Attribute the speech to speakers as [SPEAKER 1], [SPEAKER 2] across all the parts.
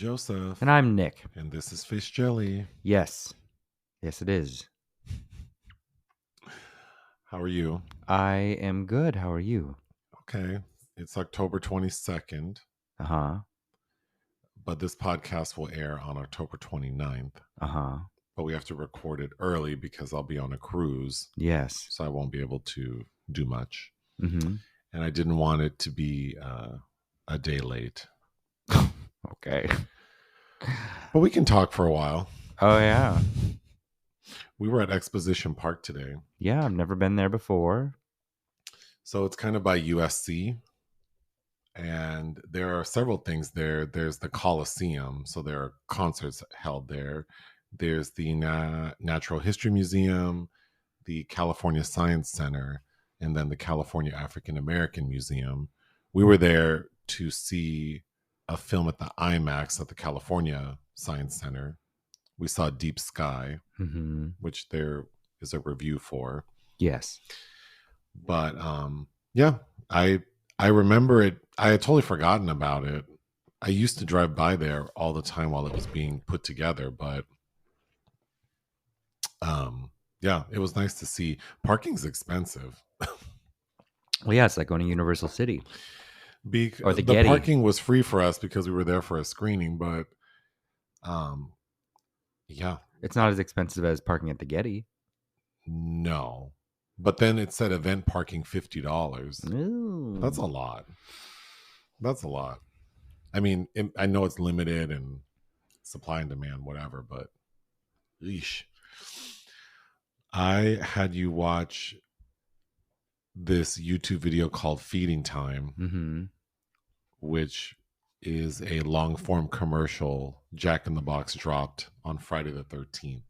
[SPEAKER 1] Joseph.
[SPEAKER 2] And I'm Nick.
[SPEAKER 1] And this is Fish Jelly.
[SPEAKER 2] Yes. Yes, it is.
[SPEAKER 1] How are you?
[SPEAKER 2] I am good. How are you?
[SPEAKER 1] Okay. It's October 22nd.
[SPEAKER 2] Uh-huh.
[SPEAKER 1] But this podcast will air on October 29th.
[SPEAKER 2] Uh-huh.
[SPEAKER 1] But we have to record it early because I'll be on a cruise.
[SPEAKER 2] Yes.
[SPEAKER 1] So I won't be able to do much.
[SPEAKER 2] Mm-hmm.
[SPEAKER 1] And I didn't want it to be a day late.
[SPEAKER 2] Okay.
[SPEAKER 1] But we can talk for a while.
[SPEAKER 2] Oh, yeah.
[SPEAKER 1] We were at Exposition Park today.
[SPEAKER 2] Yeah, I've never been there before.
[SPEAKER 1] So it's kind of by USC. And there are several things there. There's the Coliseum. So there are concerts held there. There's the Natural History Museum, the California Science Center, and then the California African American Museum. We were there to see a film at the IMAX at the California Science Center. We saw Deep Sky, which there is a review for.
[SPEAKER 2] Yes.
[SPEAKER 1] But yeah, I remember it. I had totally forgotten about it. I used to drive by there all the time while it was being put together, but yeah, it was nice to see. Parking's expensive.
[SPEAKER 2] Well, yeah, it's like going to Universal City.
[SPEAKER 1] Or the
[SPEAKER 2] Getty.
[SPEAKER 1] Parking was free for us because we were there for a screening, but yeah.
[SPEAKER 2] It's not as expensive as parking at the Getty.
[SPEAKER 1] No. But then it said event parking $50.
[SPEAKER 2] Ooh.
[SPEAKER 1] That's a lot. I mean, I know it's limited and supply and demand, whatever, but yeesh. I had you watch this YouTube video called Feeding Time, which is a long form commercial Jack in the Box dropped on Friday the 13th.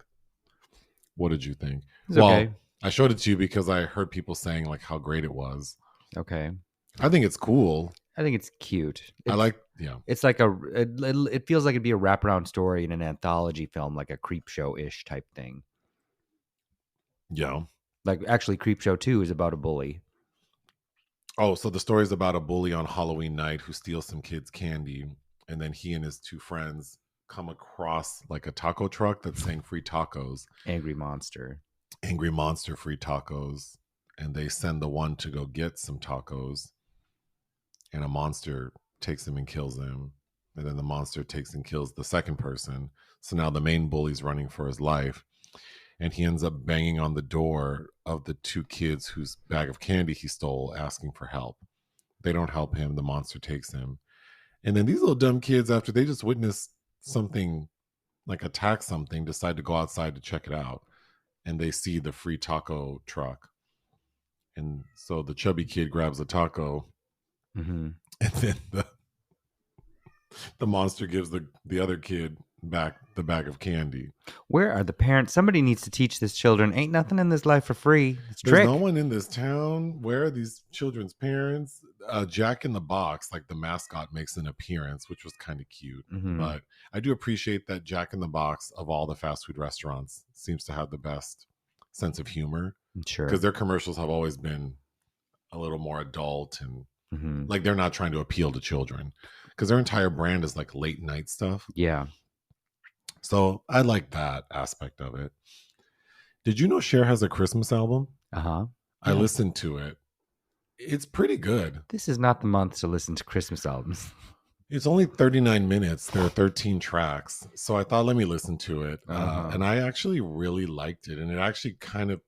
[SPEAKER 1] What did you think?
[SPEAKER 2] Okay.
[SPEAKER 1] I showed it to you because I heard people saying like how great it was.
[SPEAKER 2] Okay.
[SPEAKER 1] I think it's cool.
[SPEAKER 2] I think it's cute.
[SPEAKER 1] It's
[SPEAKER 2] like it feels like it'd be a wraparound story in an anthology film, like a Creep Show-ish type thing.
[SPEAKER 1] Yeah.
[SPEAKER 2] Like actually Creep Show 2 is about a bully.
[SPEAKER 1] Oh, so the story is about a bully on Halloween night who steals some kids' candy, and then he and his two friends come across like a taco truck that's saying free tacos.
[SPEAKER 2] Angry Monster
[SPEAKER 1] free tacos. And they send the one to go get some tacos. And a monster takes him and kills him. And then the monster takes and kills the second person. So now the main bully's running for his life. And he ends up banging on the door of the two kids whose bag of candy he stole, asking for help. They don't help him. The monster takes him. And then these little dumb kids, after they just witnessed something, like attack something, decide to go outside to check it out. And they see the free taco truck. And so the chubby kid grabs a taco. And then the monster gives the other kid back the bag of candy.
[SPEAKER 2] Where are the parents? Somebody needs to teach these children. Ain't nothing in this life for free.
[SPEAKER 1] There's no one in this town. Where are these children's parents? Jack in the Box, like the mascot, makes an appearance, which was kind of cute. But I do appreciate that Jack in the Box, of all the fast food restaurants, seems to have the best sense of humor.
[SPEAKER 2] Sure.
[SPEAKER 1] Because their commercials have always been a little more adult and like they're not trying to appeal to children. Because their entire brand is like late night stuff.
[SPEAKER 2] Yeah.
[SPEAKER 1] So I like that aspect of it. Did you know Cher has a Christmas album?
[SPEAKER 2] Uh-huh.
[SPEAKER 1] I listened to it. It's pretty good.
[SPEAKER 2] This is not the month to listen to Christmas albums.
[SPEAKER 1] It's only 39 minutes. There are 13 tracks. So I thought, let me listen to it. And I actually really liked it. And it actually kind of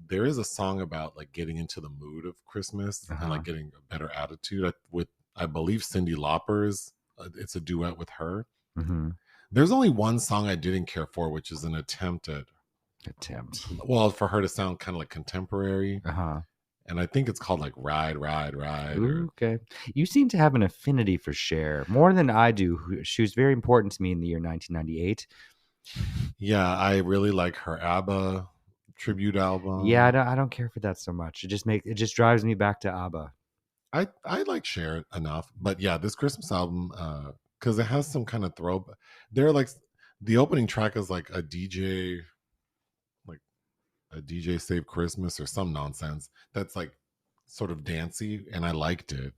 [SPEAKER 1] there is a song about like getting into the mood of Christmas and like getting a better attitude with, I believe, Cyndi Lauper's. It's a duet with her. There's only one song I didn't care for, which is an attempt. Well, for her to sound kind of like contemporary. And I think it's called like Ride.
[SPEAKER 2] Okay. You seem to have an affinity for Cher, more than I do. She was very important to me in the year 1998.
[SPEAKER 1] Yeah, I really like her ABBA tribute album.
[SPEAKER 2] Yeah, I don't care for that so much. It just drives me back to ABBA.
[SPEAKER 1] I like Cher enough. But yeah, this Christmas album, because it has some kind of throwback. They're like, the opening track is like a DJ Save Christmas or some nonsense that's like sort of dancey, and I liked it.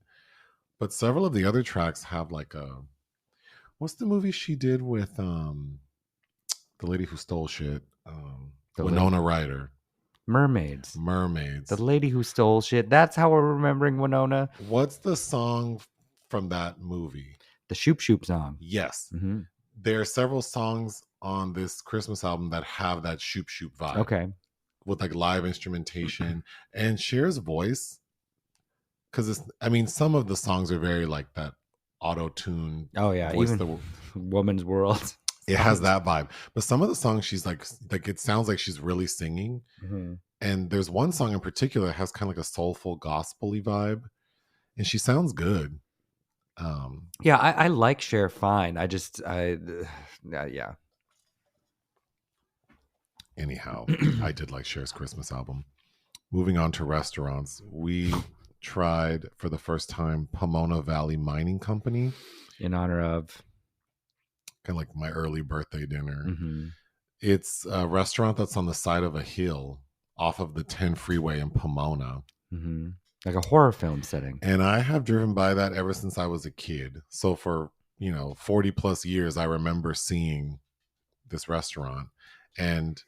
[SPEAKER 1] But several of the other tracks have like a What's the movie she did with the lady who stole shit? Winona Ryder.
[SPEAKER 2] Mermaids.
[SPEAKER 1] Mermaids.
[SPEAKER 2] The lady who stole shit. That's how we're remembering Winona.
[SPEAKER 1] What's the song from that movie?
[SPEAKER 2] The Shoop Shoop song.
[SPEAKER 1] Yes.
[SPEAKER 2] Mm-hmm.
[SPEAKER 1] There are several songs on this Christmas album that have that Shoop Shoop vibe.
[SPEAKER 2] Okay.
[SPEAKER 1] With like live instrumentation and Cher's voice. Because some of the songs are very like that auto-tune.
[SPEAKER 2] Oh yeah,
[SPEAKER 1] voice
[SPEAKER 2] even Woman's World.
[SPEAKER 1] It has that vibe. But some of the songs she's like it sounds like she's really singing.
[SPEAKER 2] Mm-hmm.
[SPEAKER 1] And there's one song in particular that has kind of like a soulful gospel-y vibe. And she sounds good.
[SPEAKER 2] Yeah, I like Cher fine. Yeah.
[SPEAKER 1] Anyhow, I did like Cher's Christmas album. Moving on to restaurants, we tried for the first time Pomona Valley Mining Company.
[SPEAKER 2] In honor of?
[SPEAKER 1] Kind of like my early birthday dinner.
[SPEAKER 2] Mm-hmm.
[SPEAKER 1] It's a restaurant that's on the side of a hill off of the 10 freeway in Pomona.
[SPEAKER 2] Mm-hmm. Like a horror film setting.
[SPEAKER 1] And I have driven by that ever since I was a kid. So for, 40 plus years, I remember seeing this restaurant. And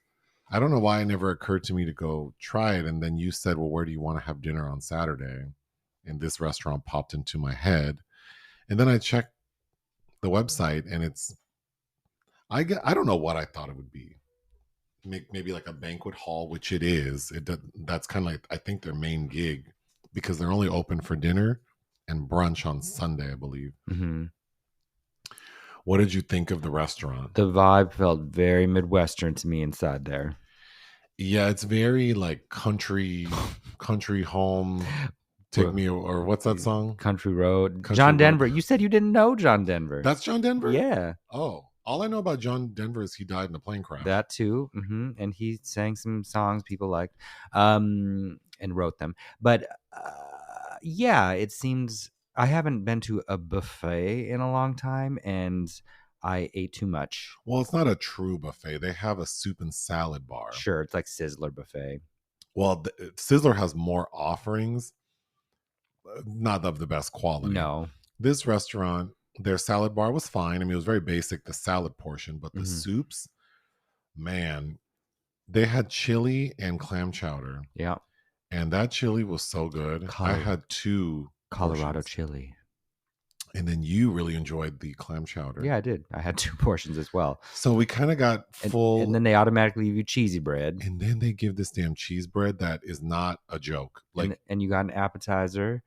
[SPEAKER 1] I don't know why it never occurred to me to go try it. And then you said, well, where do you want to have dinner on Saturday? And this restaurant popped into my head. And then I checked the website and I don't know what I thought it would be. Maybe like a banquet hall, which it is. That's kind of like, I think, their main gig because they're only open for dinner and brunch on Sunday, I believe.
[SPEAKER 2] Mm-hmm.
[SPEAKER 1] What did you think of the restaurant?
[SPEAKER 2] The vibe felt very Midwestern to me inside there.
[SPEAKER 1] Yeah, it's very like country home. Take me, or what's that song?
[SPEAKER 2] Country Road. John Denver. You said you didn't know John Denver.
[SPEAKER 1] That's John Denver?
[SPEAKER 2] Yeah.
[SPEAKER 1] Oh, all I know about John Denver is he died in a plane crash.
[SPEAKER 2] That too. Mm-hmm. And he sang some songs people liked and wrote them. But yeah, it seems I haven't been to a buffet in a long time and I ate too much.
[SPEAKER 1] Well, it's not a true buffet. They have a soup and salad bar.
[SPEAKER 2] Sure, it's like Sizzler buffet.
[SPEAKER 1] Well, Sizzler has more offerings, not of the best quality.
[SPEAKER 2] No.
[SPEAKER 1] This restaurant, their salad bar was fine. I mean, it was very basic, the salad portion, but the soups, man, they had chili and clam chowder.
[SPEAKER 2] Yeah.
[SPEAKER 1] And that chili was so good. I had 2
[SPEAKER 2] Colorado
[SPEAKER 1] portions.
[SPEAKER 2] chili.
[SPEAKER 1] And then you really enjoyed the clam chowder.
[SPEAKER 2] Yeah, I did. I had 2 portions as well.
[SPEAKER 1] So we kind of got full.
[SPEAKER 2] And then they automatically give you cheesy bread.
[SPEAKER 1] And then they give this damn cheese bread that is not a joke. Like,
[SPEAKER 2] and you got an appetizer.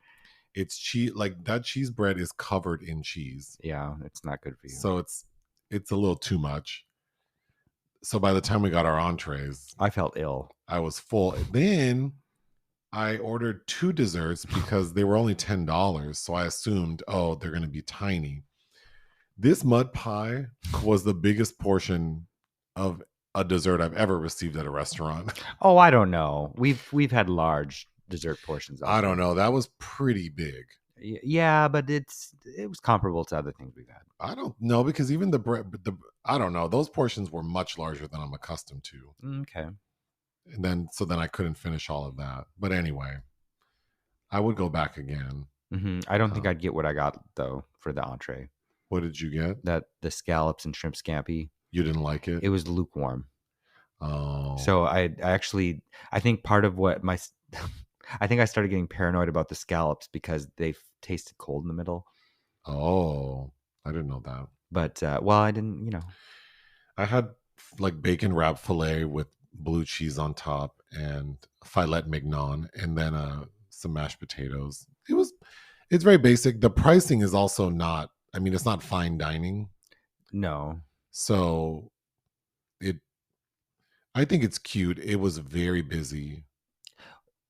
[SPEAKER 1] It's cheese. Like that cheese bread is covered in cheese.
[SPEAKER 2] Yeah, it's not good for you.
[SPEAKER 1] So it's a little too much. So by the time we got our entrees,
[SPEAKER 2] I felt ill.
[SPEAKER 1] I was full. Then I ordered 2 desserts because they were only $10. So I assumed, oh, they're going to be tiny. This mud pie was the biggest portion of a dessert I've ever received at a restaurant.
[SPEAKER 2] Oh, I don't know. We've had large dessert portions. Also.
[SPEAKER 1] I don't know. That was pretty big.
[SPEAKER 2] Yeah, but it was comparable to other things we've had.
[SPEAKER 1] I don't know because even the bread, I don't know. Those portions were much larger than I'm accustomed to.
[SPEAKER 2] Okay.
[SPEAKER 1] And then I couldn't finish all of that. But anyway, I would go back again.
[SPEAKER 2] Mm-hmm. I don't think I'd get what I got though for the entree.
[SPEAKER 1] What did you get?
[SPEAKER 2] The scallops and shrimp scampi.
[SPEAKER 1] You didn't like it?
[SPEAKER 2] It was lukewarm.
[SPEAKER 1] Oh.
[SPEAKER 2] So I think part of what I think I started getting paranoid about the scallops because they tasted cold in the middle.
[SPEAKER 1] Oh, I didn't know that.
[SPEAKER 2] But I didn't,
[SPEAKER 1] I had like bacon wrapped filet with blue cheese on top and filet mignon and then some mashed potatoes. It's very basic. The pricing is also not, it's not fine dining.
[SPEAKER 2] No.
[SPEAKER 1] So I think it's cute. It was very busy.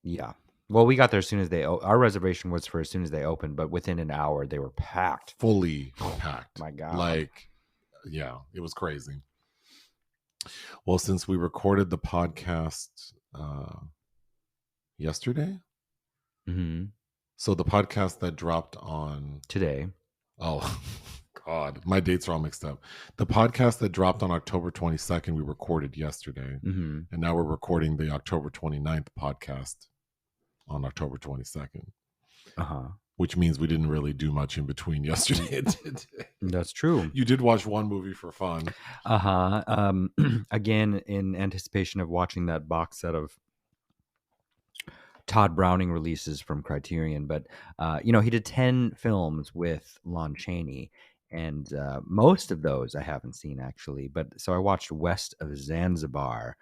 [SPEAKER 2] Yeah. Well, we got there as soon as our reservation was for as soon as they opened, but within an hour they were packed.
[SPEAKER 1] Fully packed.
[SPEAKER 2] My God.
[SPEAKER 1] Like, yeah, it was crazy. Well, since we recorded the podcast yesterday.
[SPEAKER 2] Mm-hmm.
[SPEAKER 1] So the podcast that dropped on
[SPEAKER 2] today.
[SPEAKER 1] Oh, God, my dates are all mixed up. The podcast that dropped on October 22nd, we recorded yesterday.
[SPEAKER 2] Mm-hmm.
[SPEAKER 1] And now we're recording the October 29th podcast on October 22nd.
[SPEAKER 2] Uh-huh.
[SPEAKER 1] which means we didn't really do much in between yesterday and today.
[SPEAKER 2] That's true.
[SPEAKER 1] You did watch one movie for fun.
[SPEAKER 2] Uh-huh. Again, in anticipation of watching that box set of Todd Browning releases from Criterion, but he did 10 films with Lon Chaney, and most of those I haven't seen actually. But so I watched West of Zanzibar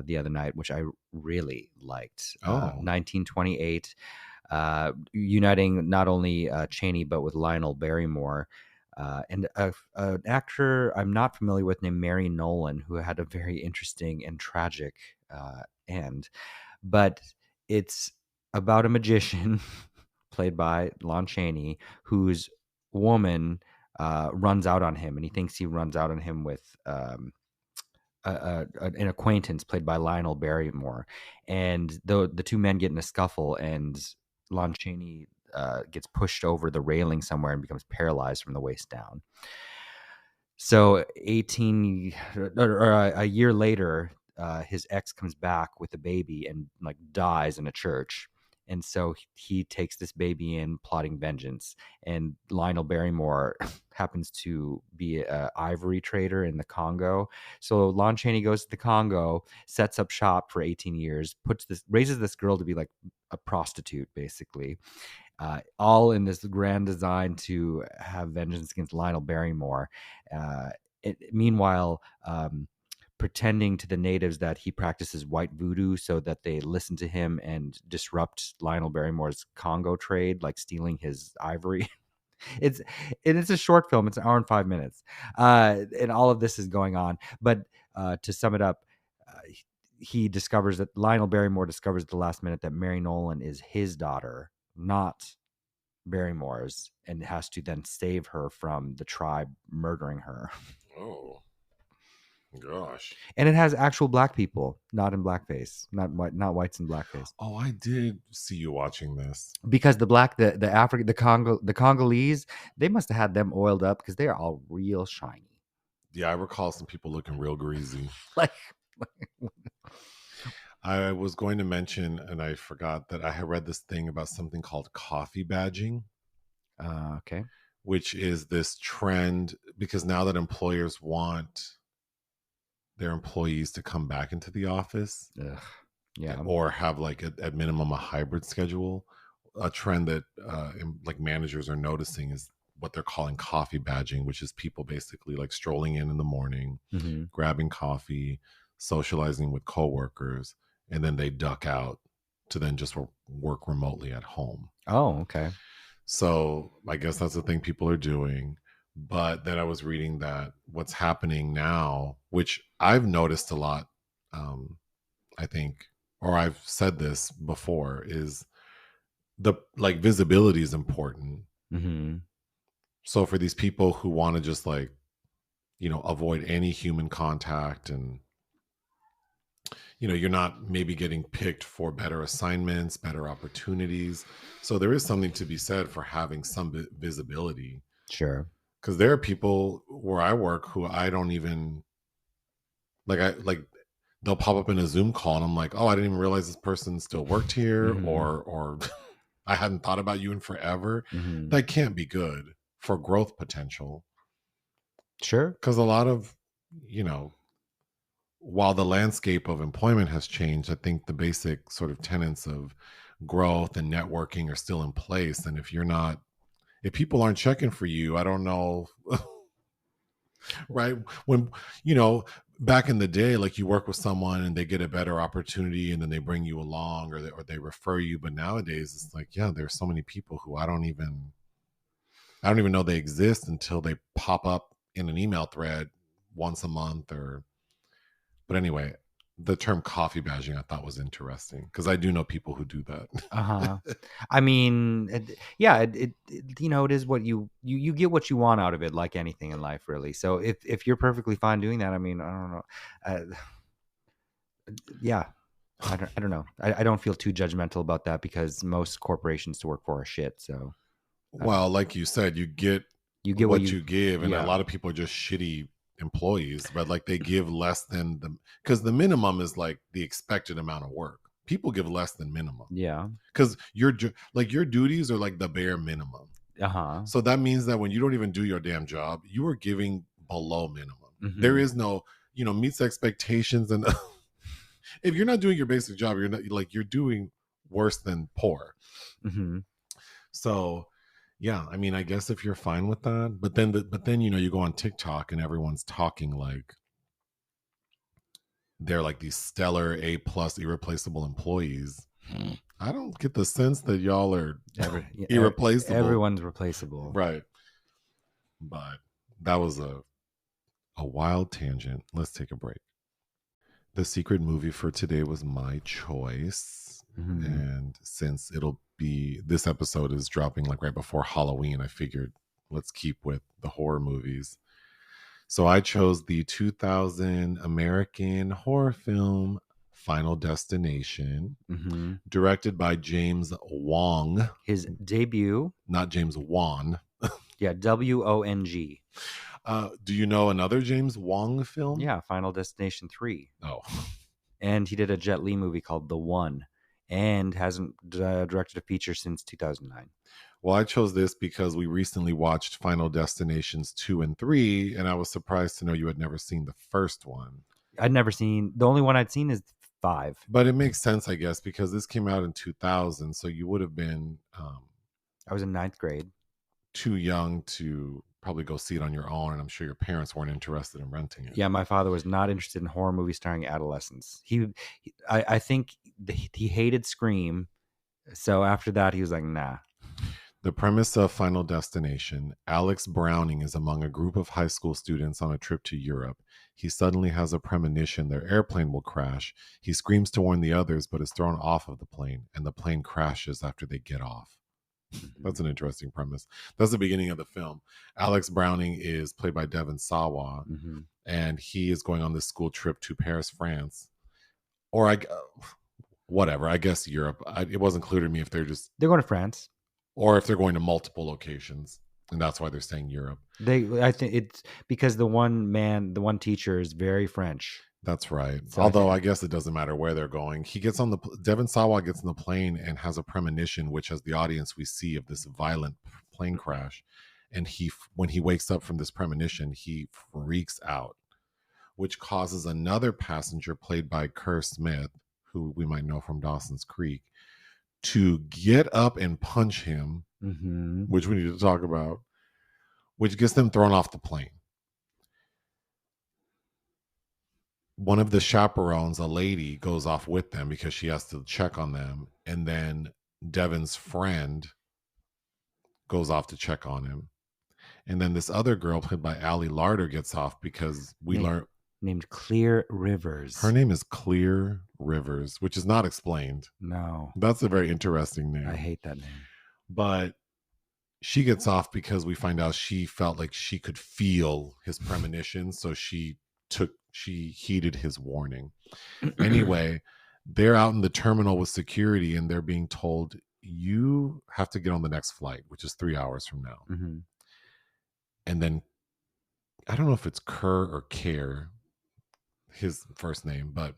[SPEAKER 2] the other night, which I really liked.
[SPEAKER 1] Oh,
[SPEAKER 2] 1928, uniting not only Chaney but with Lionel Barrymore. And an actor I'm not familiar with named Mary Nolan, who had a very interesting and tragic end. But it's about a magician played by Lon Chaney whose woman runs out on him, and he thinks he runs out on him with an acquaintance played by Lionel Barrymore, and the two men get in a scuffle, and Lon Chaney gets pushed over the railing somewhere and becomes paralyzed from the waist down. So a year later, his ex comes back with a baby and like dies in a church. And so he takes this baby in, plotting vengeance. And Lionel Barrymore happens to be an ivory trader in the Congo. So Lon Chaney goes to the Congo, sets up shop for 18 years, raises this girl to be like a prostitute, basically. All in this grand design to have vengeance against Lionel Barrymore. Meanwhile, pretending to the natives that he practices white voodoo so that they listen to him and disrupt Lionel Barrymore's Congo trade, like stealing his ivory. it's a short film. It's an hour and 5 minutes, and all of this is going on. But to sum it up, he discovers that Lionel Barrymore discovers at the last minute that Mary Nolan is his daughter, not Barrymore's, and has to then save her from the tribe murdering her.
[SPEAKER 1] oh, gosh.
[SPEAKER 2] And it has actual black people, not in blackface, not whites in blackface.
[SPEAKER 1] Oh, I did see you watching this.
[SPEAKER 2] Because the African, the Congolese, they must have had them oiled up because they are all real shiny.
[SPEAKER 1] Yeah, I recall some people looking real greasy.
[SPEAKER 2] Like
[SPEAKER 1] I was going to mention, and I forgot that I had read this thing about something called coffee badging.
[SPEAKER 2] Okay.
[SPEAKER 1] Which is this trend, because now that employers want their employees to come back into the office,
[SPEAKER 2] yeah,
[SPEAKER 1] or have like at minimum a hybrid schedule, a trend that like managers are noticing is what they're calling coffee badging, which is people basically like strolling in the morning,
[SPEAKER 2] mm-hmm.
[SPEAKER 1] grabbing coffee, socializing with coworkers, and then they duck out to then just work remotely at home.
[SPEAKER 2] Oh, okay.
[SPEAKER 1] So I guess that's the thing people are doing. But then I was reading that what's happening now, which I've noticed a lot, I think, or I've said this before, is the like visibility is important.
[SPEAKER 2] Mm-hmm.
[SPEAKER 1] So for these people who want to just like, avoid any human contact, and you're not maybe getting picked for better assignments, better opportunities. So there is something to be said for having some visibility.
[SPEAKER 2] Sure.
[SPEAKER 1] Because there are people where I work who I don't even like they'll pop up in a Zoom call and I'm like, oh, I didn't even realize this person still worked here,
[SPEAKER 2] mm-hmm.
[SPEAKER 1] or I hadn't thought about you in forever.
[SPEAKER 2] Mm-hmm.
[SPEAKER 1] That can't be good for growth potential.
[SPEAKER 2] Sure.
[SPEAKER 1] Because a lot of, while the landscape of employment has changed, I think the basic sort of tenets of growth and networking are still in place. And if people aren't checking for you, I don't know. Right. When, back in the day, like you work with someone and they get a better opportunity and then they bring you along, or they refer you. But nowadays it's like, yeah, there's so many people who I don't even know they exist until they pop up in an email thread once a month. But anyway, the term coffee badging I thought was interesting because I do know people who do that.
[SPEAKER 2] I mean, it is what you get what you want out of it, like anything in life, really. So if you're perfectly fine doing that, I mean, I don't know. Yeah, I don't know. I don't feel too judgmental about that because most corporations to work for are shit. So,
[SPEAKER 1] well, like you said, you get what you give, and a lot of people are just shitty employees, but like they give less than because the minimum is like the expected amount of work. people give less than minimum.
[SPEAKER 2] Yeah.
[SPEAKER 1] Because your duties are like the bare minimum.
[SPEAKER 2] Uh-huh.
[SPEAKER 1] So that means that when you don't even do your damn job, you are giving below minimum.
[SPEAKER 2] Mhm.
[SPEAKER 1] There is no, meets expectations. And if you're not doing your basic job, you're not you're doing worse than poor.
[SPEAKER 2] Mhm.
[SPEAKER 1] So yeah, I mean, I guess if you're fine with that, but then you go on TikTok and everyone's talking like they're like these stellar A+ irreplaceable employees. I don't get the sense that y'all are irreplaceable.
[SPEAKER 2] Everyone's replaceable.
[SPEAKER 1] Right. But that was a wild tangent. Let's take a break. The secret movie for today was my choice.
[SPEAKER 2] Mhm.
[SPEAKER 1] And since this episode is dropping like right before Halloween, I figured let's keep with the horror movies. So I chose the 2000 American horror film Final Destination,
[SPEAKER 2] Mhm.
[SPEAKER 1] directed by James Wong.
[SPEAKER 2] His debut.
[SPEAKER 1] Not James Wan.
[SPEAKER 2] Yeah, WONG.
[SPEAKER 1] Do you know another James Wong film?
[SPEAKER 2] Yeah, Final Destination 3.
[SPEAKER 1] Oh.
[SPEAKER 2] And he did a Jet Li movie called The One, and hasn't directed a feature since 2009.
[SPEAKER 1] Well, I chose this because we recently watched Final Destinations 2 and 3, and I was surprised to know you had never seen the first one.
[SPEAKER 2] I'd never seen, the only one I'd seen is 5.
[SPEAKER 1] But it makes sense, I guess, because this came out in 2000, so you would have been
[SPEAKER 2] I was in 9th grade.
[SPEAKER 1] Too young to probably go see it on your own, and I'm sure your parents weren't interested in renting it.
[SPEAKER 2] Yeah, my father was not interested in horror movies starring adolescents. I think he hated Scream, so after that he was like, nah.
[SPEAKER 1] The premise of Final Destination: Alex Browning is among a group of high school students on a trip to Europe. He suddenly has a premonition their airplane will crash. He screams to warn the others, but is thrown off of the plane, and the plane crashes after they get off. That's an interesting premise. That's the beginning of the film. Alex Browning is played by Devon Sawa, and he is going on this school trip to Paris, France, or whatever. I guess Europe. It wasn't clear to me if they're
[SPEAKER 2] going to France,
[SPEAKER 1] or if they're going to multiple locations, and that's why they're saying Europe.
[SPEAKER 2] I think it's because the one teacher is very French.
[SPEAKER 1] That's right. So although I guess it doesn't matter where they're going. Devon Sawa gets on the plane and has a premonition, which as the audience we see of this violent plane crash. And when he wakes up from this premonition, he freaks out, which causes another passenger played by Kerr Smith, who we might know from Dawson's Creek, to get up and punch him, which we need to talk about, which gets them thrown off the plane. One of the chaperones, a lady, goes off with them because she has to check on them. And then Devon's friend goes off to check on him. And then this other girl, played by Allie Larder, gets off because we learn...
[SPEAKER 2] Named Clear Rivers.
[SPEAKER 1] Her name is Clear Rivers, which is not explained.
[SPEAKER 2] No.
[SPEAKER 1] That's a very interesting name.
[SPEAKER 2] I hate that name.
[SPEAKER 1] But she gets off because we find out she felt like she could feel his premonition. So she heeded his warning. Anyway, they're out in the terminal with security and they're being told, you have to get on the next flight, which is 3 hours from now. And then I don't know if it's Kerr or Care, his first name, but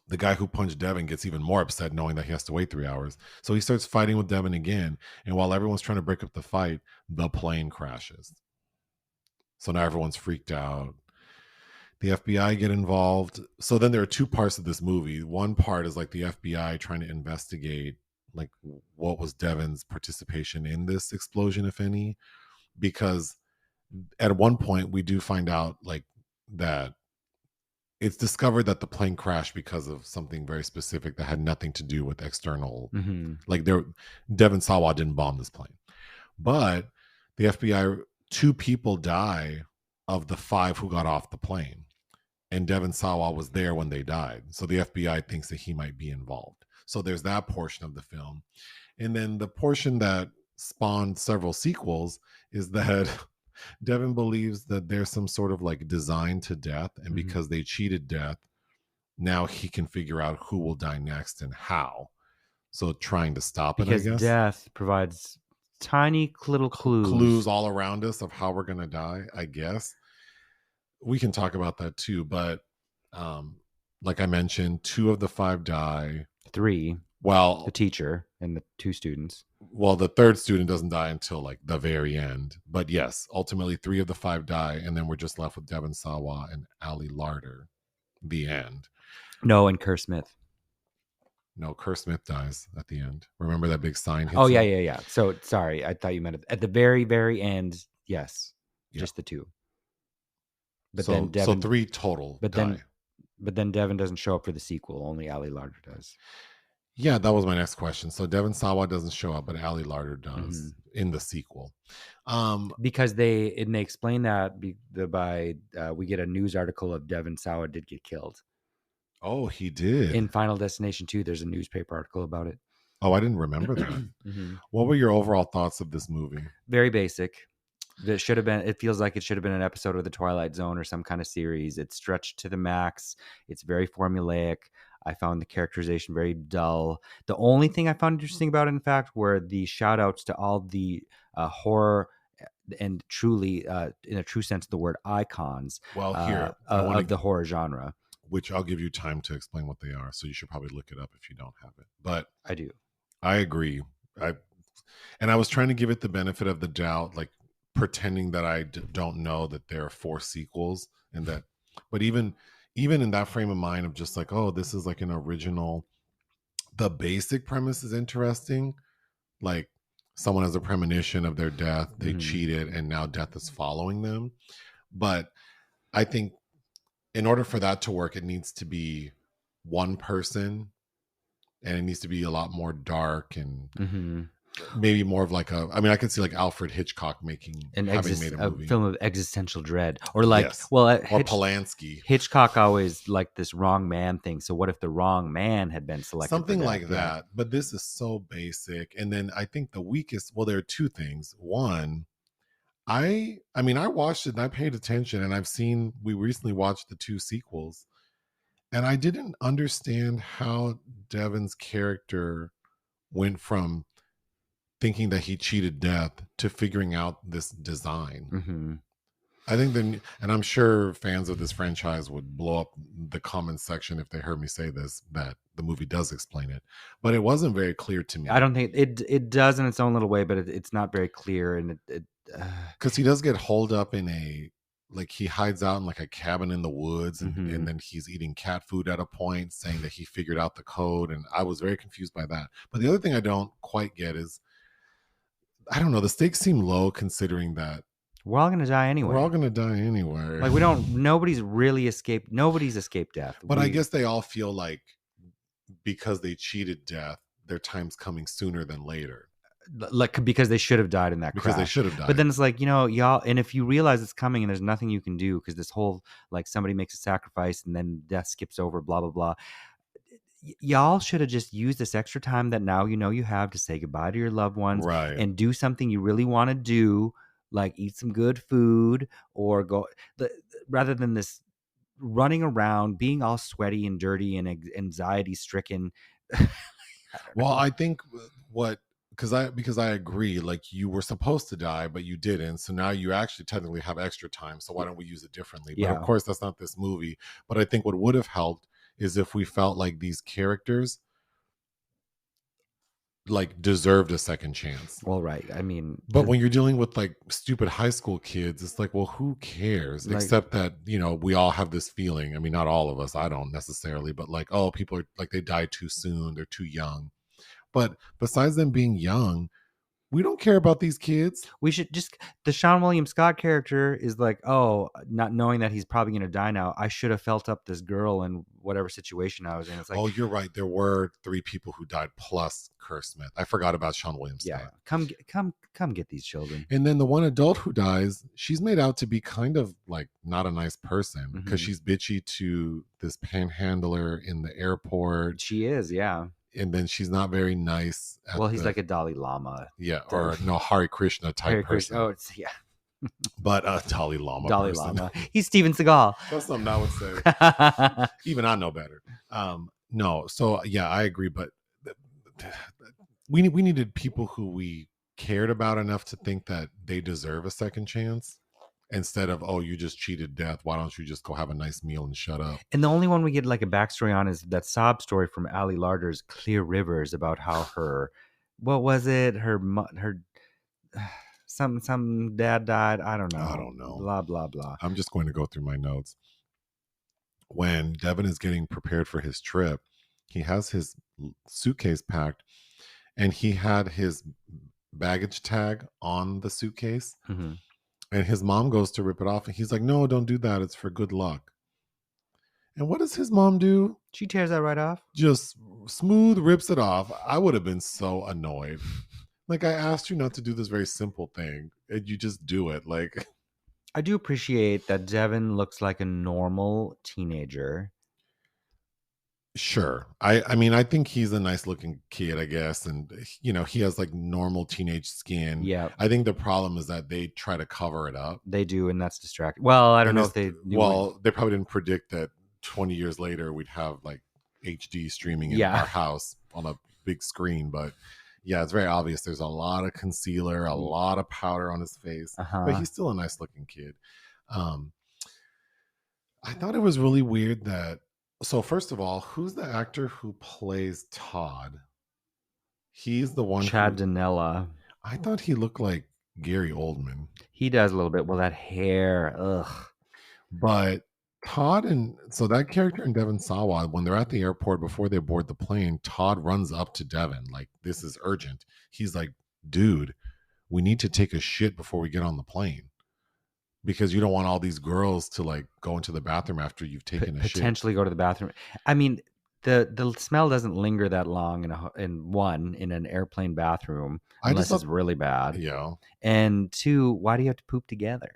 [SPEAKER 1] the guy who punched Devon gets even more upset knowing that he has to wait 3 hours. So he starts fighting with Devon again. And while everyone's trying to break up the fight, the plane crashes. So now everyone's freaked out. The FBI get involved. So then there are two parts of this movie. One part is like the FBI trying to investigate like what was Devon's participation in this explosion, if any, because at one point we do find out like that it's discovered that the plane crashed because of something very specific that had nothing to do with external, like Devon Sawa didn't bomb this plane. But the FBI, 2 people die of the 5 who got off the plane. And Devon Sawa was there when they died. So the FBI thinks that he might be involved. So there's that portion of the film. And then the portion that spawned several sequels is that Devon believes that there's some sort of like design to death. And because they cheated death, now he can figure out who will die next and how. So trying to stop it, I guess.
[SPEAKER 2] Because death provides tiny little clues.
[SPEAKER 1] Clues all around us of how we're going to die, I guess. We can talk about that too, but like I mentioned, 2 of the 5 die.
[SPEAKER 2] 3, the
[SPEAKER 1] Well,
[SPEAKER 2] teacher and the 2 students.
[SPEAKER 1] the third student doesn't die until like the very end. But yes, ultimately 3 of the 5 die, and then we're just left with Devon Sawa and Ali Larder. The end.
[SPEAKER 2] No, and Kerr Smith.
[SPEAKER 1] No, Kerr Smith dies at the end. Remember that big sign hits
[SPEAKER 2] Oh, yeah,
[SPEAKER 1] him?
[SPEAKER 2] yeah, yeah. So, sorry, I thought you meant at the very, very end, yes,
[SPEAKER 1] Yeah.
[SPEAKER 2] just the 2. But
[SPEAKER 1] So
[SPEAKER 2] then Devon
[SPEAKER 1] 3 total
[SPEAKER 2] but
[SPEAKER 1] die.
[SPEAKER 2] then Devon doesn't show up for the sequel, only Ali Larder does.
[SPEAKER 1] Yeah, that was my next question. So Devon Sawa doesn't show up, but Ali Larder does in the sequel.
[SPEAKER 2] Because they explain that by we get a news article of Devon Sawa did get killed.
[SPEAKER 1] Oh, he did.
[SPEAKER 2] In Final Destination 2, there's a newspaper article about it.
[SPEAKER 1] Oh, I didn't remember that. What were your overall thoughts of this movie?
[SPEAKER 2] Very basic. It feels like it should have been an episode of The Twilight Zone or some kind of series. It's stretched to the max. It's very formulaic. I found the characterization very dull. The only thing I found interesting about it, in fact, were the shout outs to all the horror and truly, in a true sense of the word, icons
[SPEAKER 1] Here,
[SPEAKER 2] of the horror genre.
[SPEAKER 1] Which I'll give you time to explain what they are. So you should probably look it up if you don't have it. But
[SPEAKER 2] I do.
[SPEAKER 1] I agree. I was trying to give it the benefit of the doubt, like pretending that I don't know that there are 4 sequels, and that. But even in that frame of mind of just like, oh, this is like an original. The basic premise is interesting. Like someone has a premonition of their death, they cheated, and now death is following them. But I think in order for that to work, it needs to be one person, and it needs to be a lot more dark and maybe more of like I could see like Alfred Hitchcock having made a movie.
[SPEAKER 2] Film of existential dread, or like,
[SPEAKER 1] yes.
[SPEAKER 2] or
[SPEAKER 1] Polanski.
[SPEAKER 2] Hitchcock always like this wrong man thing. So what if the wrong man had been selected?
[SPEAKER 1] Something like that. But this is so basic. And then I think the weakest. Well, there are 2 things. One, I watched it and I paid attention, and we recently watched the 2 sequels, and I didn't understand how Devon's character went from thinking that he cheated death to figuring out this design. I think and I'm sure fans of this franchise would blow up the comments section if they heard me say this, that the movie does explain it, but it wasn't very clear to me.
[SPEAKER 2] I don't think it does in its own little way, but it's not very clear. And
[SPEAKER 1] because he does get holed up in he hides out in like a cabin in the woods, and then he's eating cat food at a point, saying that he figured out the code. And I was very confused by that. But the other thing I don't quite get is, I don't know, the stakes seem low considering that
[SPEAKER 2] we're all going to die anyway.
[SPEAKER 1] We're all going to die anyway.
[SPEAKER 2] Like nobody's escaped death.
[SPEAKER 1] But I guess they all feel like because they cheated death, their time's coming sooner than later.
[SPEAKER 2] Like, because they should have died in that crash.
[SPEAKER 1] Because they should have died.
[SPEAKER 2] But then it's like, y'all, and if you realize it's coming and there's nothing you can do because this whole, like, somebody makes a sacrifice and then death skips over, blah, blah, blah. Y'all should have just used this extra time that now you have to say goodbye to your loved ones,
[SPEAKER 1] right,
[SPEAKER 2] and do something you really want to do, like eat some good food or go, rather than this running around being all sweaty and dirty and anxiety stricken.
[SPEAKER 1] I think because I agree, like, you were supposed to die but you didn't, so now you actually technically have extra time, so why don't we use it differently? But of course that's not this movie. But I think what would have helped is if we felt like these characters like deserved a second chance.
[SPEAKER 2] Well, right. I mean,
[SPEAKER 1] but when you're dealing with like stupid high school kids, it's like, well, who cares? Like, except that, we all have this feeling. I mean, not all of us, I don't necessarily, but like, oh, people are like, they died too soon, they're too young. But besides them being young, we don't care about these kids.
[SPEAKER 2] We should just, the Sean William Scott character is like, oh, not knowing that he's probably going to die now, I should have felt up this girl in whatever situation I was in. It's like,
[SPEAKER 1] oh, you're right. There were 3 people who died plus Kerr Smith. I forgot about Sean William Scott.
[SPEAKER 2] Come get these children.
[SPEAKER 1] And then the one adult who dies, she's made out to be kind of like not a nice person because she's bitchy to this panhandler in the airport.
[SPEAKER 2] She is, yeah.
[SPEAKER 1] And then she's not very nice.
[SPEAKER 2] He's like a Dalai Lama.
[SPEAKER 1] Yeah, or no, Hare Krishna type person.
[SPEAKER 2] Oh, it's, yeah.
[SPEAKER 1] But Dalai Lama.
[SPEAKER 2] Dalai Lama. He's Steven Seagal.
[SPEAKER 1] That's something I would say. Even I know better. No, so yeah, I agree. But we needed people who we cared about enough to think that they deserve a second chance. instead of, oh, you just cheated death. Why don't you just go have a nice meal and shut up?
[SPEAKER 2] And the only one we get like a backstory on is that sob story from Ali Larder's Clear Rivers about how her, what was it? Her some dad died. I don't
[SPEAKER 1] I
[SPEAKER 2] know.
[SPEAKER 1] don't know.
[SPEAKER 2] Blah blah blah.
[SPEAKER 1] I'm just going to go through my notes. When Devin is getting prepared for his trip, he has his suitcase packed, and he had his baggage tag on the suitcase.
[SPEAKER 2] Mm-hmm.
[SPEAKER 1] And his mom goes to rip it off, and he's like, no, don't do that. It's for good luck. And what does his mom do?
[SPEAKER 2] She tears that right off.
[SPEAKER 1] Just smooth rips it off. I would have been so annoyed. Like, I asked you not to do this very simple thing, and you just do it. Like,
[SPEAKER 2] I do appreciate that Devin looks like a normal teenager.
[SPEAKER 1] sure. I mean, I think he's a nice looking kid, I guess. And, you know, he has like normal teenage skin.
[SPEAKER 2] Yeah,
[SPEAKER 1] I think the problem is that they try to cover it up.
[SPEAKER 2] they do, and that's distracting. Well, I don't
[SPEAKER 1] And
[SPEAKER 2] know
[SPEAKER 1] it's,
[SPEAKER 2] if they knew
[SPEAKER 1] well, they probably didn't predict that 20 years later we'd have like HD streaming in
[SPEAKER 2] Yeah.
[SPEAKER 1] our house on a big screen. But yeah, it's very obvious. There's a lot of concealer, a lot of powder on his face, but he's still a nice looking kid. I thought it was really weird that. So first of all, who's the actor who plays Todd? He's the one.
[SPEAKER 2] Chad Danella.
[SPEAKER 1] I thought he looked like Gary Oldman.
[SPEAKER 2] He does a little bit. Well, that hair, ugh.
[SPEAKER 1] But Todd, and so that character in Devon Sawa, when they're at the airport before they board the plane, Todd runs up to Devon like, this is urgent. He's like, dude, we need to take a shit before we get on the plane, because you don't want all these girls to like go into the bathroom after you've taken a shit.
[SPEAKER 2] Potentially go to the bathroom. I mean, the smell doesn't linger that long in an airplane bathroom unless it's really bad.
[SPEAKER 1] Yeah.
[SPEAKER 2] And two, why do you have to poop together?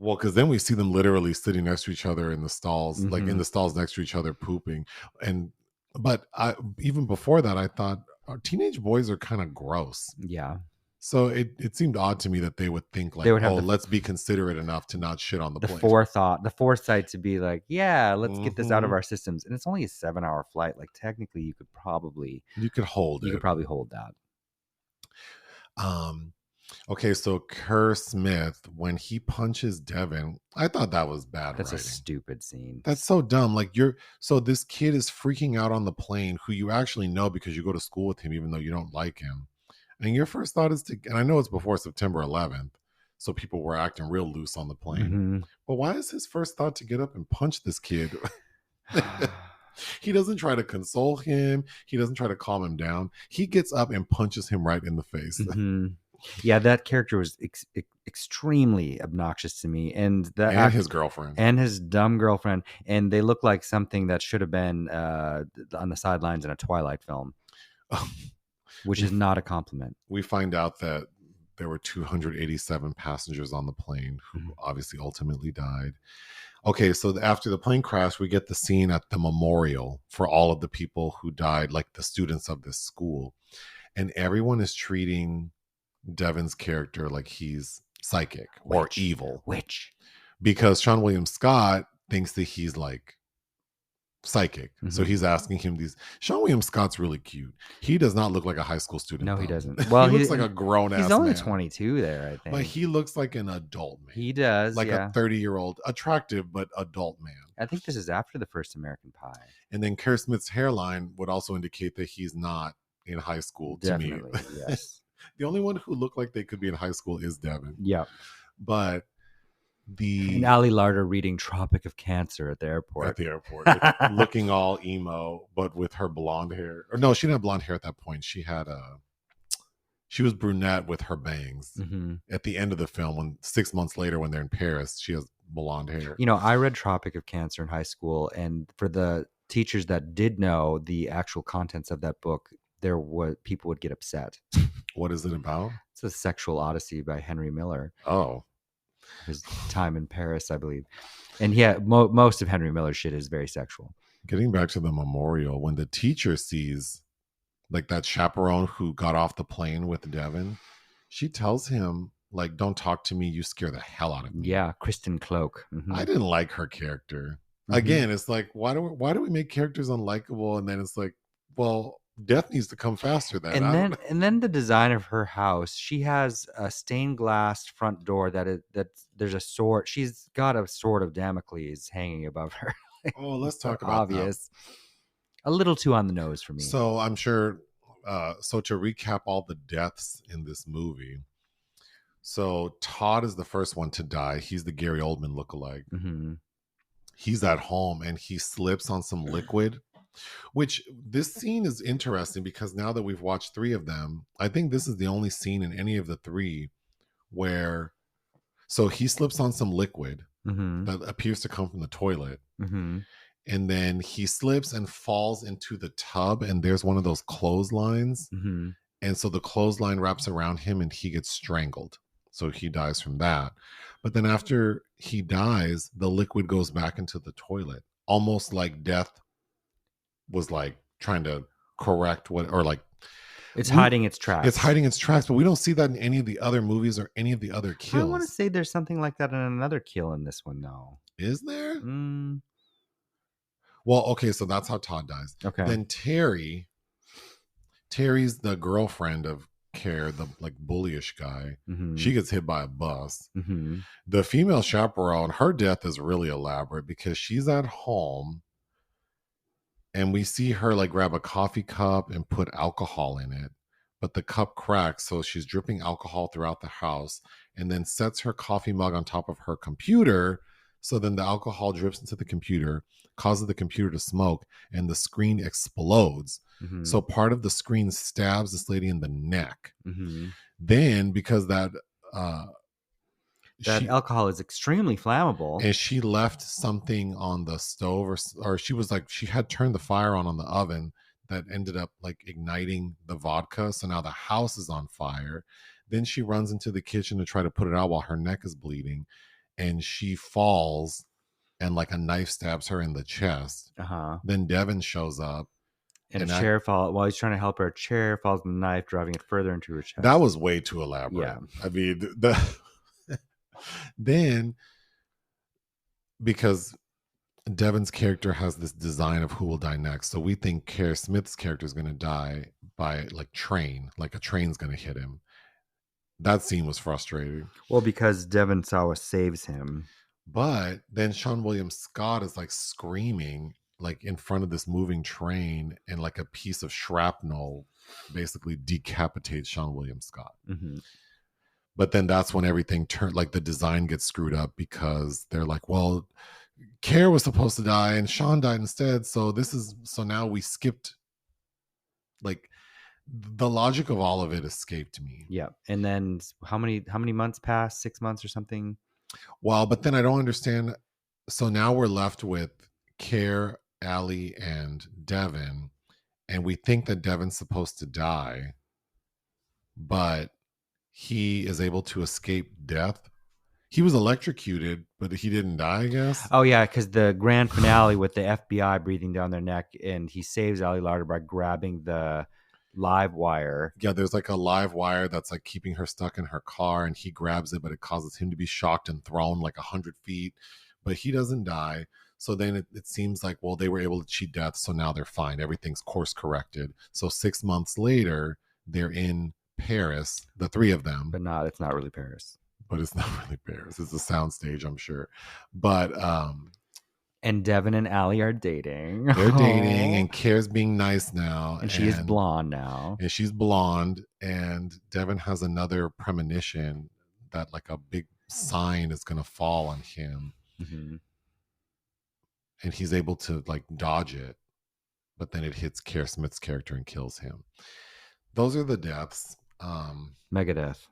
[SPEAKER 1] Well, because then we see them literally sitting next to each other in the stalls, like in the stalls next to each other pooping. But even before that, I thought teenage boys are kind of gross.
[SPEAKER 2] Yeah.
[SPEAKER 1] So it seemed odd to me that they would think like, let's be considerate enough to not shit on the plane.
[SPEAKER 2] The foresight to be like, yeah, let's get this out of our systems. And it's only a 7-hour flight. Like technically you could probably hold that.
[SPEAKER 1] Okay, so Kerr Smith, when he punches Devin, I thought that was bad.
[SPEAKER 2] That's
[SPEAKER 1] writing.
[SPEAKER 2] A stupid scene.
[SPEAKER 1] That's so dumb. Like so this kid is freaking out on the plane, who you actually know because you go to school with him, even though you don't like him. And your first thought is and I know it's before September 11th, so people were acting real loose on the plane. Mm-hmm. But why is his first thought to get up and punch this kid? He doesn't try to console him. He doesn't try to calm him down. He gets up and punches him right in the face.
[SPEAKER 2] Mm-hmm. Yeah, that character was extremely obnoxious to me, and
[SPEAKER 1] his girlfriend
[SPEAKER 2] and his dumb girlfriend, and they look like something that should have been on the sidelines in a Twilight film, which is not a compliment.
[SPEAKER 1] We find out that there were 287 passengers on the plane who obviously ultimately died. Okay, so after the plane crash, we get the scene at the memorial for all of the people who died, like the students of this school, and everyone is treating Devin's character like he's psychic or evil. Because Sean William Scott thinks that he's like psychic. Mm-hmm. So he's asking him these. Sean William Scott's really cute. He does not look like a high school student.
[SPEAKER 2] No, he doesn't. Well,
[SPEAKER 1] he looks like a grown ass.
[SPEAKER 2] He's only 22 there, I think.
[SPEAKER 1] But he looks like an adult man.
[SPEAKER 2] He does.
[SPEAKER 1] Like a 30-year-old, attractive but adult man.
[SPEAKER 2] I think this is after the first American Pie.
[SPEAKER 1] And then Kerr Smith's hairline would also indicate that he's not in high school.
[SPEAKER 2] Definitely,
[SPEAKER 1] to me.
[SPEAKER 2] Yes.
[SPEAKER 1] The only one who looked like they could be in high school is Devin.
[SPEAKER 2] Yeah.
[SPEAKER 1] But
[SPEAKER 2] and Ali Larder reading Tropic of Cancer at the airport.
[SPEAKER 1] Like, looking all emo, but with her blonde hair. Or no, she didn't have blonde hair at that point. She was brunette with her bangs. Mm-hmm. At the end of the film, when 6 months later, when they're in Paris, she has blonde hair.
[SPEAKER 2] You know, I read Tropic of Cancer in high school, and for the teachers that did know the actual contents of that book, people would get upset.
[SPEAKER 1] What is it about?
[SPEAKER 2] It's a sexual odyssey by Henry Miller.
[SPEAKER 1] Oh.
[SPEAKER 2] His time in Paris, I believe. And yeah, most of Henry Miller's shit is very sexual.
[SPEAKER 1] Getting back to the memorial, when the teacher sees like that chaperone who got off the plane with Devin, she tells him, like, don't talk to me. You scare the hell out of me.
[SPEAKER 2] Yeah, Kristen Cloak. Mm-hmm.
[SPEAKER 1] I didn't like her character. Mm-hmm. Again, it's like, why do we make characters unlikable? And then it's like, well, Death needs to come faster then.
[SPEAKER 2] And
[SPEAKER 1] I don't know.
[SPEAKER 2] then the design of her house, she has a stained glass front door that there's a sword. She's got a sword of Damocles hanging above her.
[SPEAKER 1] Oh, let's
[SPEAKER 2] So
[SPEAKER 1] talk about that.
[SPEAKER 2] obvious. A little too on the nose for me.
[SPEAKER 1] So I'm sure. So to recap all the deaths in this movie. So Todd is the first one to die. He's the Gary Oldman lookalike.
[SPEAKER 2] Mm-hmm.
[SPEAKER 1] He's at home and he slips on some liquid, which this scene is interesting because now that we've watched 3 of them, I think this is the only scene in any of the 3 where so he slips on some liquid
[SPEAKER 2] Mm-hmm.
[SPEAKER 1] that appears to come from the toilet.
[SPEAKER 2] Mm-hmm.
[SPEAKER 1] And then he slips and falls into the tub and there's one of those clotheslines.
[SPEAKER 2] Mm-hmm.
[SPEAKER 1] And so the clothesline wraps around him and he gets strangled. So he dies from that. But then after he dies, the liquid goes back into the toilet, almost like death was like trying to correct what, or like
[SPEAKER 2] It's hiding its tracks.
[SPEAKER 1] It's hiding its tracks, but we don't see that in any of the other movies or any of the other kills.
[SPEAKER 2] I want to say there's something like that in another kill in this one, though.
[SPEAKER 1] Is there?
[SPEAKER 2] Mm.
[SPEAKER 1] Well, okay, so that's how Todd dies.
[SPEAKER 2] Okay.
[SPEAKER 1] Then Terry's the girlfriend of Cher, the like bullyish guy.
[SPEAKER 2] Mm-hmm.
[SPEAKER 1] She gets hit by a bus.
[SPEAKER 2] Mm-hmm.
[SPEAKER 1] The female chaperone, her death is really elaborate because she's at home and we see her like grab a coffee cup and put alcohol in it, but the cup cracks, so she's dripping alcohol throughout the house and then sets her coffee mug on top of her computer. So then the alcohol drips into the computer, causes the computer to smoke, and the screen explodes.
[SPEAKER 2] Mm-hmm.
[SPEAKER 1] So part of the screen stabs this lady in the neck.
[SPEAKER 2] Mm-hmm.
[SPEAKER 1] Then because that
[SPEAKER 2] alcohol is extremely flammable,
[SPEAKER 1] and she left something on the stove, or she was like, she had turned the fire on the oven that ended up like igniting the vodka. So now the house is on fire. Then she runs into the kitchen to try to put it out while her neck is bleeding, and she falls and like a knife stabs her in the chest.
[SPEAKER 2] Uh-huh.
[SPEAKER 1] Then Devin shows up.
[SPEAKER 2] And Cher falls while he's trying to help her. Cher falls with the knife, driving it further into her chest.
[SPEAKER 1] That was way too elaborate.
[SPEAKER 2] Yeah.
[SPEAKER 1] I mean, then because Devin's character has this design of who will die next, so we think Kerr Smith's character is going to die by like a train's going to hit him. That scene was frustrating.
[SPEAKER 2] Well, because Devin Sawa saves him.
[SPEAKER 1] But then Sean William Scott is like screaming like in front of this moving train, and like a piece of shrapnel basically decapitates Sean William Scott.
[SPEAKER 2] Mm-hmm.
[SPEAKER 1] But then that's when everything turned, like the design gets screwed up because they're like, well, Kerr was supposed to die and Sean died instead. So now we skipped, like the logic of all of it escaped me.
[SPEAKER 2] Yeah. And then how many months passed? 6 months or something?
[SPEAKER 1] Well, but then I don't understand. So now we're left with Kerr, Allie, and Devin, and we think that Devin's supposed to die, but he is able to escape death. He was electrocuted, but he didn't die, I guess.
[SPEAKER 2] Oh, yeah, because the grand finale with the FBI breathing down their neck, and he saves Allie Larder by grabbing the live wire.
[SPEAKER 1] Yeah, there's like a live wire that's like keeping her stuck in her car, and he grabs it, but it causes him to be shocked and thrown like 100 feet, but he doesn't die. So then it seems like, well, they were able to cheat death, so now they're fine. Everything's course corrected. So 6 months later, they're in Paris, the 3 of them.
[SPEAKER 2] But it's not really Paris.
[SPEAKER 1] But it's not really Paris. It's a soundstage, I'm sure. But
[SPEAKER 2] and Devin and Allie are dating.
[SPEAKER 1] They're dating, and Kerr's being nice now.
[SPEAKER 2] And she is blonde now.
[SPEAKER 1] And she's blonde, and Devin has another premonition that like a big sign is going to fall on him.
[SPEAKER 2] Mm-hmm. And
[SPEAKER 1] he's able to like dodge it, but then it hits Kerr Smith's character and kills him. Those are the deaths.
[SPEAKER 2] Megadeth.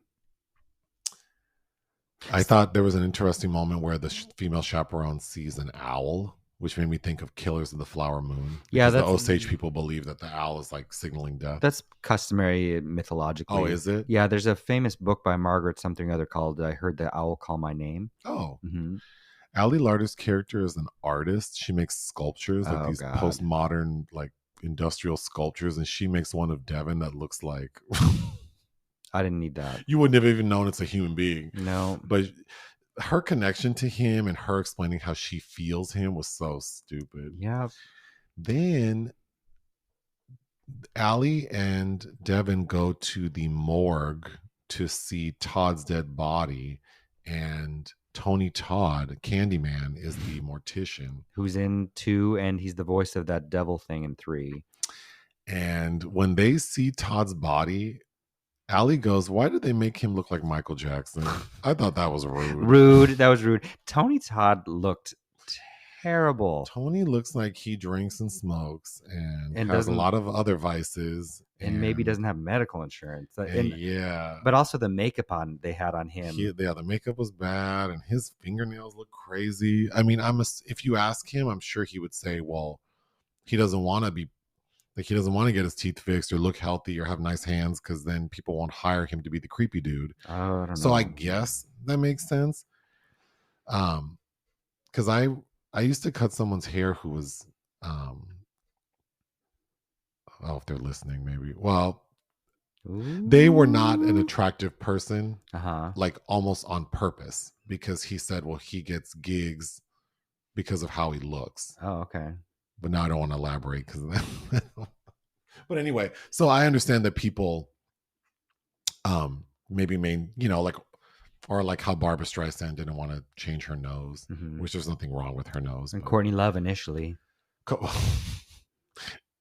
[SPEAKER 1] I thought there was an interesting moment where the female chaperone sees an owl, which made me think of Killers of the Flower Moon.
[SPEAKER 2] Yeah,
[SPEAKER 1] the Osage people believe that the owl is like signaling death.
[SPEAKER 2] That's customary mythologically.
[SPEAKER 1] Oh, is it?
[SPEAKER 2] Yeah, there's a famous book by Margaret something or other called I Heard the Owl Call My Name.
[SPEAKER 1] Oh.
[SPEAKER 2] Mm-hmm.
[SPEAKER 1] Allie Larder's character is an artist. She makes sculptures, like these postmodern, like industrial sculptures, and she makes one of Devin that looks like...
[SPEAKER 2] I didn't need that.
[SPEAKER 1] You wouldn't have even known it's a human being.
[SPEAKER 2] No.
[SPEAKER 1] But her connection to him and her explaining how she feels him was so stupid.
[SPEAKER 2] Yeah.
[SPEAKER 1] Then Allie and Devin go to the morgue to see Todd's dead body, and Tony Todd, Candyman, is the mortician.
[SPEAKER 2] Who's in 2, and he's the voice of that devil thing in 3.
[SPEAKER 1] And when they see Todd's body, Allie goes, "Why did they make him look like Michael Jackson?" I thought that was rude.
[SPEAKER 2] Rude. That was rude. Tony Todd looked terrible.
[SPEAKER 1] Tony looks like he drinks and smokes and
[SPEAKER 2] And
[SPEAKER 1] has a
[SPEAKER 2] doesn't,
[SPEAKER 1] lot of other vices.
[SPEAKER 2] and maybe doesn't have medical insurance.
[SPEAKER 1] Yeah.
[SPEAKER 2] But also the makeup they had on him.
[SPEAKER 1] Yeah, the makeup was bad, and his fingernails look crazy. I mean, if you ask him, I'm sure he would say, well, he doesn't want to be like, he doesn't want to get his teeth fixed or look healthy or have nice hands, because then people won't hire him to be the creepy dude.
[SPEAKER 2] Oh, I don't
[SPEAKER 1] So
[SPEAKER 2] know.
[SPEAKER 1] I guess that makes sense. Because I used to cut someone's hair who was oh, if they're listening, maybe. Well, they were not an attractive person, like almost on purpose, because he said, well, he gets gigs because of how he looks.
[SPEAKER 2] Oh, okay.
[SPEAKER 1] But now I don't want to elaborate because but anyway, so I understand that people maybe like, or like how Barbara Streisand didn't want to change her nose, which there's nothing wrong with her nose.
[SPEAKER 2] And Courtney Love initially.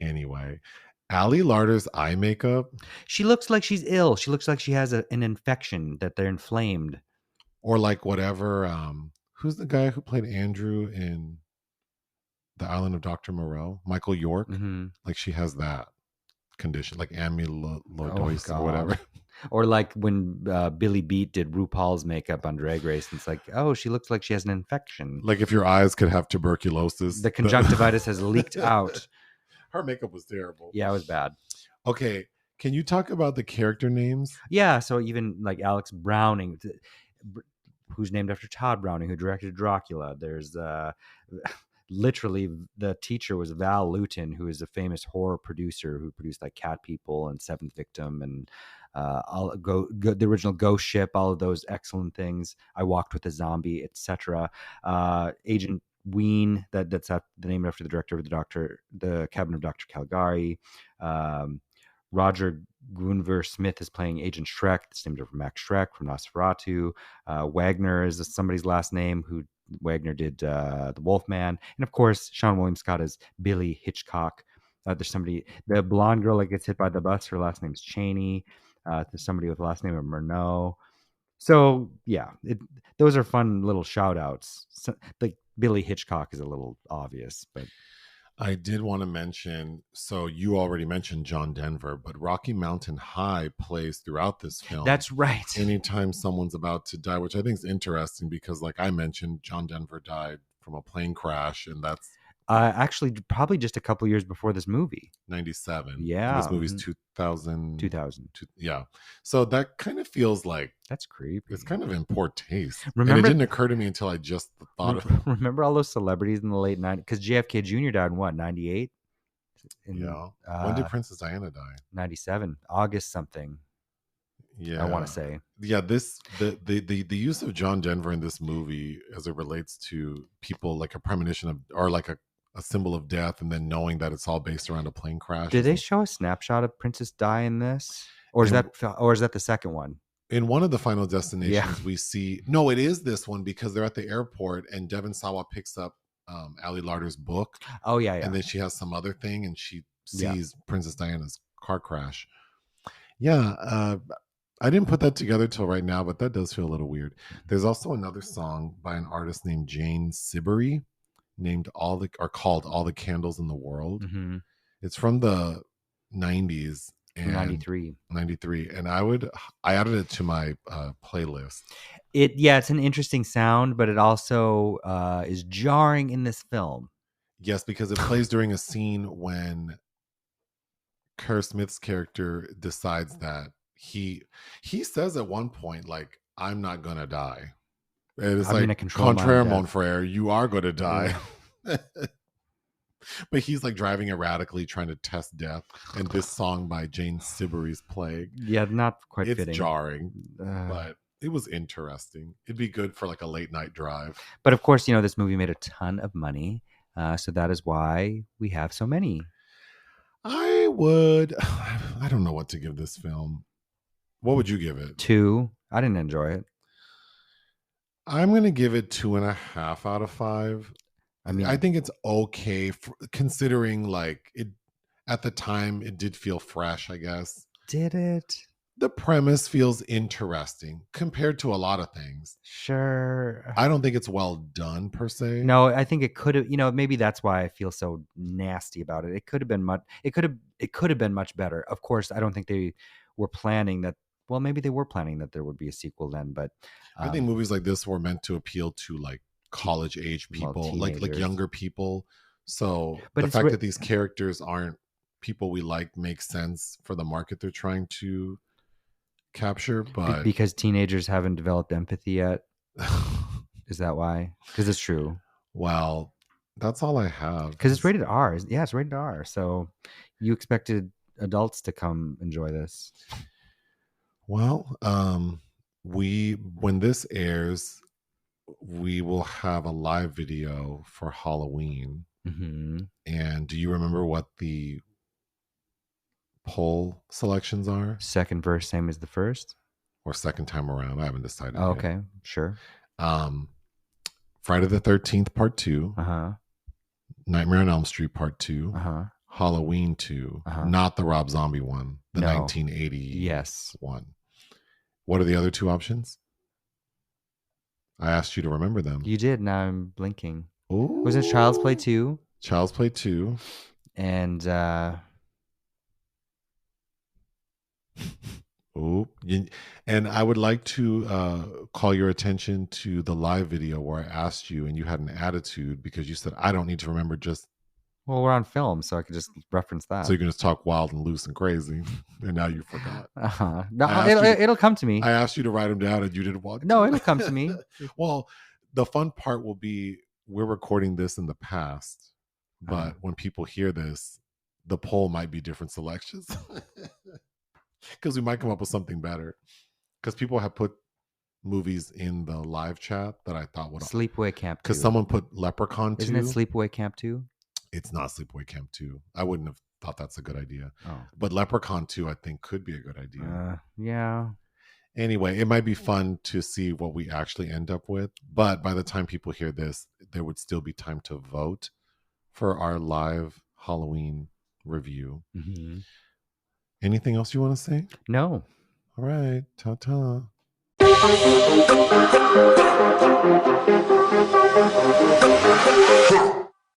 [SPEAKER 1] Anyway, Allie Larder's eye makeup.
[SPEAKER 2] She looks like she's ill. She looks like she has an infection, that they're inflamed.
[SPEAKER 1] Or like whatever. Who's the guy who played Andrew in The Island of Dr. Moreau? Michael York. Like she has that condition, like amyloidosis or whatever.
[SPEAKER 2] Or like when Billy Beat did RuPaul's makeup on Drag Race, and it's like, oh, she looks like she has an infection.
[SPEAKER 1] Like if your eyes could have tuberculosis.
[SPEAKER 2] The conjunctivitis has leaked out.
[SPEAKER 1] Her makeup was terrible.
[SPEAKER 2] Yeah, it was bad.
[SPEAKER 1] Okay, can you talk about the character names?
[SPEAKER 2] Yeah, so even like Alex Browning, who's named after Todd Browning, who directed Dracula. There's literally the teacher was Val Lewton, who is a famous horror producer who produced like Cat People and Seventh Victim and the original Ghost Ship, all of those excellent things. I Walked with a Zombie, etc. Agent Ween, that's the name after the director of the Cabinet of Dr. Caligari. Roger Guenver Smith is playing Agent Schreck. It's named after Max Schreck from Nosferatu. Wagner is somebody's last name, who Wagner did The Wolfman. And of course, Sean William Scott is Billy Hitchcock. There's the blonde girl that gets hit by the bus, her last name is Cheney. There's somebody with the last name of Murnau. So yeah, those are fun little shout outs. So, like Billy Hitchcock is a little obvious, but
[SPEAKER 1] I did want to mention, so you already mentioned John Denver, but Rocky Mountain High plays throughout this film.
[SPEAKER 2] That's right.
[SPEAKER 1] Anytime someone's about to die, which I think is interesting because, like I mentioned, John Denver died from a plane crash, and that's
[SPEAKER 2] actually probably just a couple years before this movie.
[SPEAKER 1] 97.
[SPEAKER 2] Yeah.
[SPEAKER 1] And this movie's 2000.
[SPEAKER 2] 2000.
[SPEAKER 1] Yeah. So that kind of feels like,
[SPEAKER 2] that's creepy.
[SPEAKER 1] It's kind of in poor taste.
[SPEAKER 2] Remember,
[SPEAKER 1] and it didn't occur to me until I just thought of it.
[SPEAKER 2] Remember all those celebrities in the late 90s? Because JFK Jr. died in what, 98?
[SPEAKER 1] Yeah. When did Princess Diana die?
[SPEAKER 2] 97. August something.
[SPEAKER 1] Yeah,
[SPEAKER 2] I want to say.
[SPEAKER 1] Yeah, the use of John Denver in this movie as it relates to people, like a premonition of, or like a symbol of death, and then knowing that it's all based around a plane crash.
[SPEAKER 2] Did they show a snapshot of Princess Di in this, or is that the second one?
[SPEAKER 1] In one of the Final Destinations, we see, no, it is this one, because they're at the airport and Devon Sawa picks up Ali Larder's book.
[SPEAKER 2] Oh yeah,
[SPEAKER 1] and then she has some other thing, and she sees Princess Diana's car crash. Yeah, I didn't put that together till right now, but that does feel a little weird. There's also another song by an artist named Jane Siberry, called All the Candles in the World. It's from the 90s. And 93, and I added it to my playlist.
[SPEAKER 2] It's an interesting sound, but it also is jarring in this film.
[SPEAKER 1] Yes, because it plays during a scene when Kerr Smith's character decides that he says at one point, like, I'm not gonna die. And it's like, contraire mon frère, you are gonna die. Yeah. But he's like driving erratically, trying to test death, and this song by Jane Siberry's playing.
[SPEAKER 2] Yeah, not quite
[SPEAKER 1] it's
[SPEAKER 2] fitting.
[SPEAKER 1] It's jarring, but it was interesting. It'd be good for like a late night drive.
[SPEAKER 2] But of course, this movie made a ton of money, so that is why we have so many.
[SPEAKER 1] I would. I don't know what to give this film. What would you give it?
[SPEAKER 2] 2. I didn't enjoy it.
[SPEAKER 1] I'm gonna give it 2.5 out of 5.
[SPEAKER 2] I mean,
[SPEAKER 1] I think it's okay considering like it at the time. It did feel fresh, I guess.
[SPEAKER 2] did it?
[SPEAKER 1] The premise feels interesting compared to a lot of things.
[SPEAKER 2] Sure.
[SPEAKER 1] I don't think it's well done per se.
[SPEAKER 2] No, I think it could have. Maybe that's why I feel so nasty about it. It could have been much. It could have been much better. Of course, I don't think they were planning that. Well, maybe they were planning that there would be a sequel then, but
[SPEAKER 1] I think movies like this were meant to appeal to like college age people, like
[SPEAKER 2] teenagers.
[SPEAKER 1] younger people. So
[SPEAKER 2] But
[SPEAKER 1] the
[SPEAKER 2] it's
[SPEAKER 1] fact that these characters aren't people we like makes sense for the market they're trying to capture. But
[SPEAKER 2] because teenagers haven't developed empathy yet. Is that why? Because it's true.
[SPEAKER 1] well, that's all I have.
[SPEAKER 2] Because it's rated R. Yeah, it's rated R. So you expected adults to come enjoy this.
[SPEAKER 1] Well, when this airs, we will have a live video for Halloween.
[SPEAKER 2] Mm-hmm.
[SPEAKER 1] And do you remember what the poll selections are?
[SPEAKER 2] Second verse, same as the first?
[SPEAKER 1] Or second time around? I haven't decided.
[SPEAKER 2] Oh, okay, sure.
[SPEAKER 1] Friday the 13th, Part 2.
[SPEAKER 2] Uh-huh.
[SPEAKER 1] Nightmare on Elm Street, Part 2.
[SPEAKER 2] Uh-huh.
[SPEAKER 1] Halloween 2. Not the Rob Zombie one. The 1980 one. What are the other two options? I asked you to remember them.
[SPEAKER 2] You did. Now I'm blinking.
[SPEAKER 1] Ooh.
[SPEAKER 2] Was it Child's Play 2?
[SPEAKER 1] Child's Play 2.
[SPEAKER 2] And
[SPEAKER 1] and I would like to call your attention to the live video where I asked you and you had an attitude because you said, I don't need to remember just.
[SPEAKER 2] Well, we're on film, so I could just reference that.
[SPEAKER 1] So you can just talk wild and loose and crazy. And now you forgot.
[SPEAKER 2] No, it'll come to me.
[SPEAKER 1] I asked you to write them down and you didn't want to.
[SPEAKER 2] No, it'll come to me.
[SPEAKER 1] Well, the fun part will be we're recording this in the past, but when people hear this, the poll might be different selections. Because we might come up with something better. Because people have put movies in the live chat that I thought would
[SPEAKER 2] Sleepaway Camp 2.
[SPEAKER 1] Because someone put Leprechaun 2.
[SPEAKER 2] Isn't it Sleepaway Camp 2?
[SPEAKER 1] It's not Sleepaway Camp 2. I wouldn't have thought that's a good idea.
[SPEAKER 2] Oh.
[SPEAKER 1] But Leprechaun 2, I think, could be a good idea.
[SPEAKER 2] Yeah.
[SPEAKER 1] Anyway, it might be fun to see what we actually end up with. But by the time people hear this, there would still be time to vote for our live Halloween review.
[SPEAKER 2] Mm-hmm.
[SPEAKER 1] Anything else you want to say?
[SPEAKER 2] No.
[SPEAKER 1] All right. Ta-ta.